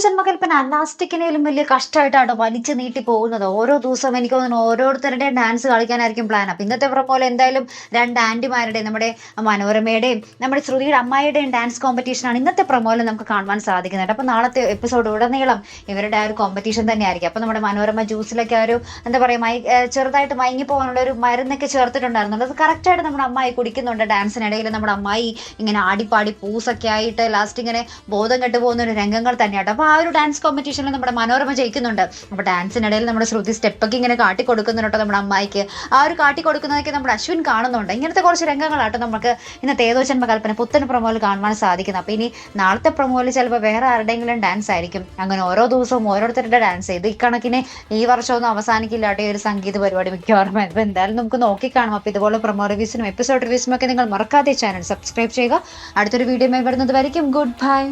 ജന്മകൽപ്പന ലാസ്റ്റിക്കിനേലും വലിയ കഷ്ടമായിട്ടാണ് വലിച്ചു നീട്ടി പോകുന്നത്. ഓരോ ദിവസവും എനിക്ക് തോന്നുന്നു ഓരോരുത്തരുടെയും ഡാൻസ് കളിക്കാനായിരിക്കും പ്ലാൻ. അപ്പം ഇന്നത്തെ പോലെ എന്തായാലും രണ്ട് ആൻറ്റിമാരുടെയും നമ്മുടെ മനോരമയുടെയും നമ്മുടെ ശ്രുതിയുടെ അമ്മായിയുടെയും ഡാൻസ് കോമ്പറ്റീഷനാണ് ഇന്നത്തെ പ്രൊമോയിൽ നമുക്ക് കാണുവാൻ സാധിക്കുന്നുണ്ട്. അപ്പം നാളത്തെ എപ്പിസോഡ് ഉടനീളം ഇവരുടെ ആ ഒരു കോമ്പറ്റീഷൻ തന്നെയായിരിക്കും. അപ്പം നമ്മുടെ മനോരമ ജ്യൂസിലൊക്കെ ഒരു എന്താ പറയുക ചെറുതായിട്ട് മയങ്ങി പോകാനുള്ള ഒരു മരുന്നൊക്കെ ചേർത്തിട്ടുണ്ടായിരുന്നുണ്ട്. അത് കറക്റ്റായിട്ട് നമ്മുടെ അമ്മായി കുടിക്കുന്നുണ്ട്. ഡാൻസിനിടയിൽ നമ്മുടെ അമ്മായി ഇങ്ങനെ ആടിപ്പാടി പൂസൊക്കെ ആയിട്ട് ലാസ്റ്റ് ഇങ്ങനെ ബോധം കെട്ട് പോകുന്ന ഒരു രംഗങ്ങൾ തന്നെയാട്ടോ. അപ്പോൾ ആ ഒരു ഡാൻസ് കോമ്പറ്റീഷനിൽ നമ്മുടെ മനോരമ ജയിക്കുന്നുണ്ട്. അപ്പോൾ ഡാൻസിനിടയിൽ നമ്മുടെ ശ്രുതി സ്റ്റെപ്പൊക്കെ ഇങ്ങനെ കാട്ടി കൊടുക്കുന്നുണ്ടോ നമ്മുടെ അമ്മായിക്ക്. ആ ഒരു കാട്ടി കൊടുക്കുന്നതൊക്കെ നമ്മുടെ അശ്വിൻ കാണുന്നുണ്ട്. ഇങ്ങനത്തെ കുറച്ച് രംഗങ്ങളാട്ടോ നമുക്ക് ഇന്നത്തെ ഏതോ ജന്മകൽപ്പന പുത്തൻ പ്രൊമോയിൽ കാണുവാൻ സാധിക്കുന്നത്. അപ്പോൾ ഇനി നാളത്തെ പ്രൊമോയിൽ ചിലപ്പോൾ വേറെ ആരുടെയെങ്കിലും ഡാൻസ് ആയിരിക്കും. അങ്ങനെ ഓരോ ദിവസവും ഓരോരുത്തരുടെ ഡാൻസ് ചെയ്ത് ഇക്കണക്കിന് ഈ വർഷമൊന്നും അവസാനിക്കില്ലാട്ടോ ഈ ഒരു സംഗീത പരിപാടി മിക്കവാറും. അപ്പോൾ എന്തായാലും നമുക്ക് നോക്കിക്കാണും. അപ്പോൾ ഇതുപോലെ പ്രൊമോ റിവ്യൂസിനും എപ്പിസോഡ് റിവ്യൂസിനും ഒക്കെ നിങ്ങൾ മറക്കാതെ ചാനൽ സബ്സ്ക്രൈബ് ചെയ്യുക. അടുത്തൊരു വീഡിയോ വരുന്നത് വരയ്ക്കും ഗുഡ് ബൈ.